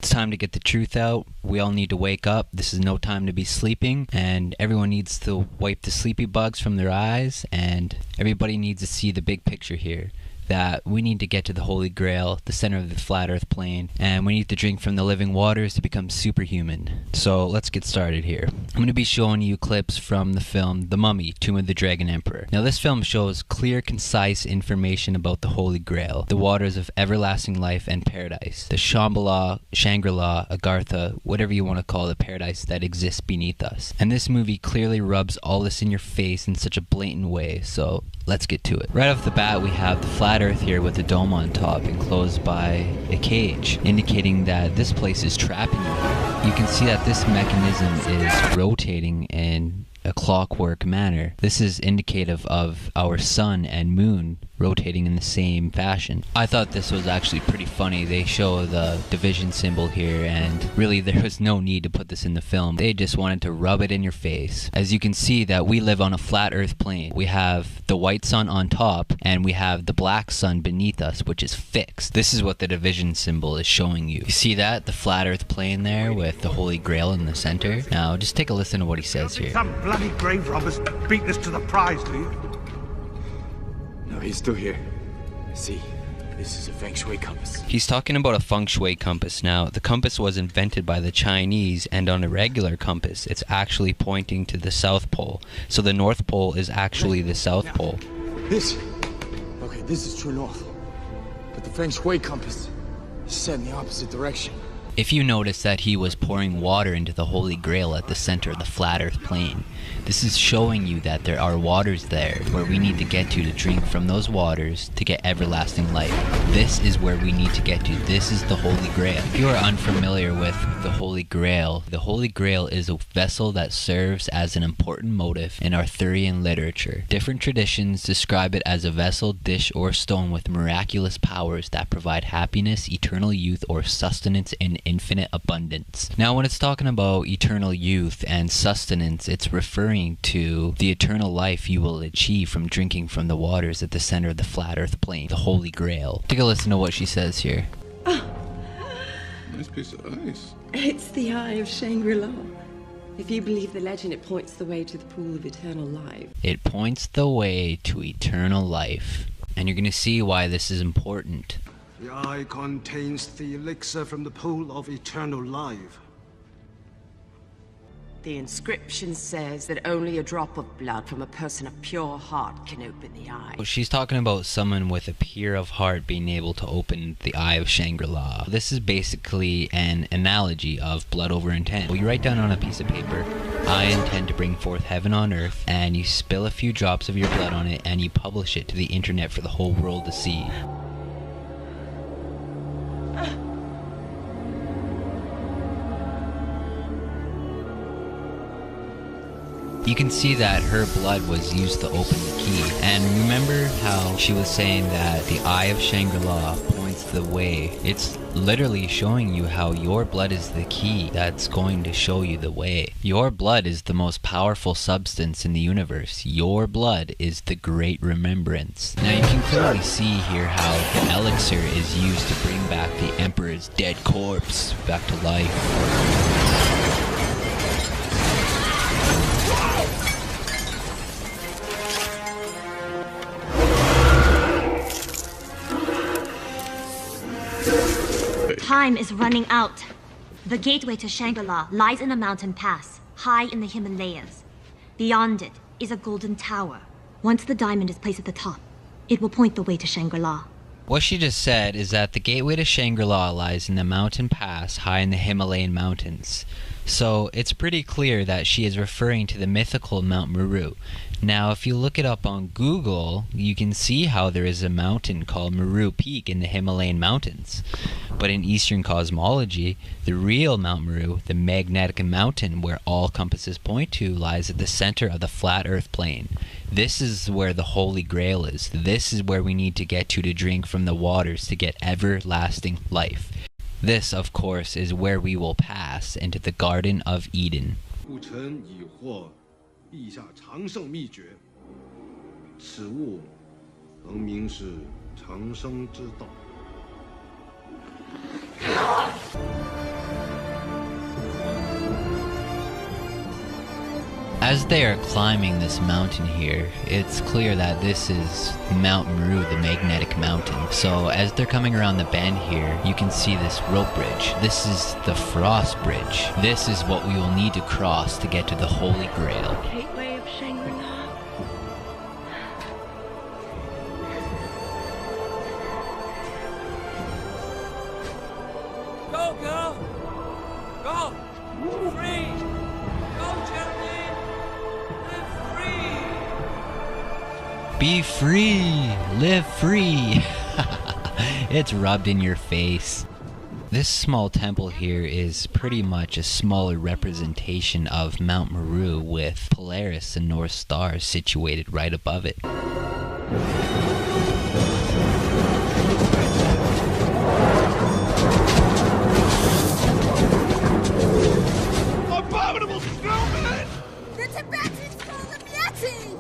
It's time to get the truth out. We all need to wake up. This is no time to be sleeping, and everyone needs to wipe the sleepy bugs from their eyes, and everybody needs to see the big picture here. That we need to get to the Holy Grail, the center of the flat earth plane, and we need to drink from the living waters to become superhuman. So let's get started here. I'm going to be showing you clips from the film The Mummy, Tomb of the Dragon Emperor. Now this film shows clear, concise information about the Holy Grail, the waters of everlasting life and paradise, the Shambhala, Shangri-La, Agartha, whatever you want to call the paradise that exists beneath us. And this movie clearly rubs all this in your face in such a blatant way, so let's get to it. Right off the bat, we have the flat earth here with a dome on top enclosed by a cage, indicating that this place is trapping you. You can see that this mechanism is rotating in a clockwork manner. This is indicative of our sun and moon rotating in the same fashion. I thought this was actually pretty funny. They show the division symbol here, and really there was no need to put this in the film. They just wanted to rub it in your face. As you can see that we live on a flat earth plane. We have the white sun on top and we have the black sun beneath us, which is fixed. This is what the division symbol is showing you. You see that? The flat earth plane there with the Holy Grail in the center. Now just take a listen to what he says here. Some bloody grave robbers beat us to the prize, do you? No, he's still here. See, this is a feng shui compass. He's talking about a feng shui compass. Now, the compass was invented by the Chinese, and on a regular compass, it's actually pointing to the South Pole. So the North Pole is actually the South Pole. This is true north. But the feng shui compass is set in the opposite direction. If you notice that he was pouring water into the Holy Grail at the center of the flat earth plane, this is showing you that there are waters there where we need to get to drink from those waters to get everlasting life. This is where we need to get to. This is the Holy Grail. If you are unfamiliar with the Holy Grail is a vessel that serves as an important motif in Arthurian literature. Different traditions describe it as a vessel, dish, or stone with miraculous powers that provide happiness, eternal youth, or sustenance in infinite abundance. Now when it's talking about eternal youth and sustenance, it's referring to the eternal life you will achieve from drinking from the waters at the center of the flat earth plane, the Holy Grail. Take a listen to what she says here. Nice piece of ice. It's the Eye of Shangri-La. If you believe the legend, it points the way to the pool of eternal life. It points the way to eternal life. And you're going to see why this is important. The eye contains the elixir from the pool of eternal life. The inscription says that only a drop of blood from a person of pure heart can open the eye. She's talking about someone with a pure of heart being able to open the Eye of Shangri-La. This is basically an analogy of blood over intent. Well, you write down on a piece of paper, I intend to bring forth heaven on earth, and you spill a few drops of your blood on it and you publish it to the internet for the whole world to see. You can see that her blood was used to open the key. And remember how she was saying that the Eye of Shangri-La points the way? It's literally showing you how your blood is the key that's going to show you the way. Your blood is the most powerful substance in the universe. Your blood is the great remembrance. Now you can clearly see here how the elixir is used to bring back the Emperor's dead corpse back to life. Time is running out. The gateway to Shangri-La lies in a mountain pass, high in the Himalayas. Beyond it is a golden tower. Once the diamond is placed at the top, it will point the way to Shangri-La. What she just said is that the gateway to Shangri-La lies in the mountain pass high in the Himalayan mountains. So it's pretty clear that she is referring to the mythical Mount Meru. Now if you look it up on Google, you can see how there is a mountain called Meru Peak in the Himalayan mountains. But in Eastern cosmology, the real Mount Meru, the magnetic mountain where all compasses point to, lies at the center of the flat earth plane. This is where the Holy Grail is. This is where we need to get to drink from the waters to get everlasting life. This, of course, is where we will pass into the Garden of Eden. 故臣已获陛下长寿秘诀，此物恒明是长生之道。As they are climbing this mountain here, it's clear that this is Mount Meru, the magnetic mountain. So as they're coming around the bend here, you can see this rope bridge. This is the Frost Bridge. This is what we will need to cross to get to the Holy Grail. Gateway of Shangri-La. Go, girl! Go! Free! Go, Geraldine! Live free! Be free! Live free! It's rubbed in your face. This small temple here is pretty much a smaller representation of Mount Meru, with Polaris, the North Star, situated right above it. Abominable snowman! The Tibetans call them Yeti!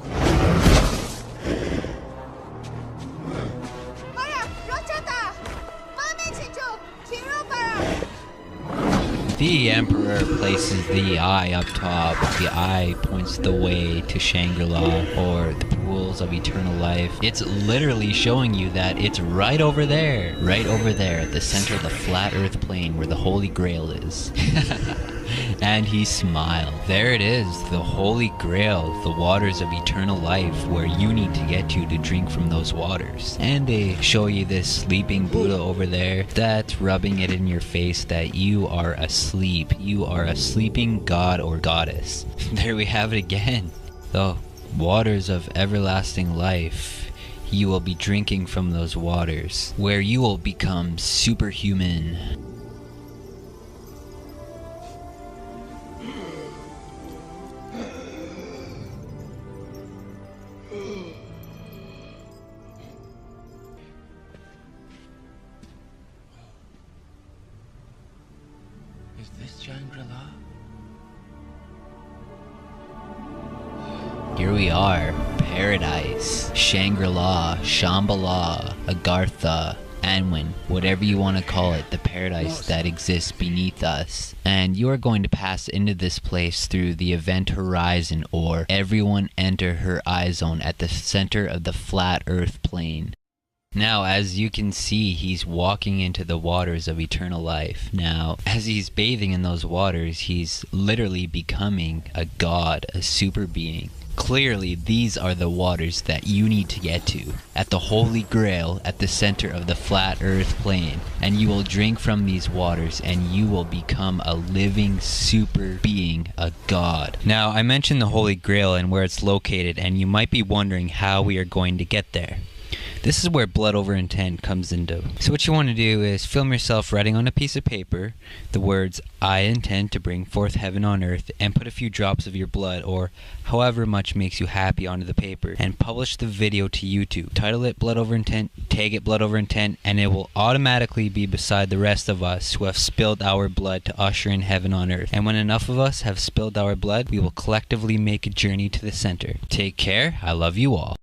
The Emperor places the eye up top. The eye points the way to Shangri-La, or the pools of eternal life. It's literally showing you that it's right over there at the center of the flat earth plane where the Holy Grail is. And he smiled. There it is, the Holy Grail, the waters of eternal life, where you need to get to drink from those waters. And they show you this sleeping Buddha over there that's rubbing it in your face that you are asleep. You are a sleeping god or goddess. There we have it again. The waters of everlasting life. You will be drinking from those waters, where you will become superhuman. Is this Shangri-La? Here we are, paradise, Shangri-La, Shambhala, Agartha, Anwen, whatever you want to call it, the paradise that exists beneath us. And you are going to pass into this place through the event horizon, or everyone enter her eye zone at the center of the flat earth plane. Now, as you can see, he's walking into the waters of eternal life. Now, as he's bathing in those waters, he's literally becoming a god, a super being. Clearly, these are the waters that you need to get to, at the Holy Grail, at the center of the flat earth plane. And you will drink from these waters, and you will become a living super being, a god. Now, I mentioned the Holy Grail and where it's located, and you might be wondering how we are going to get there. This is where blood over intent comes into. So what you want to do is film yourself writing on a piece of paper the words, "I intend to bring forth heaven on earth," and put a few drops of your blood, or however much makes you happy, onto the paper, and publish the video to YouTube. Title it Blood Over Intent, tag it Blood Over Intent, and it will automatically be beside the rest of us who have spilled our blood to usher in heaven on earth. And when enough of us have spilled our blood, we will collectively make a journey to the center. Take care. I love you all.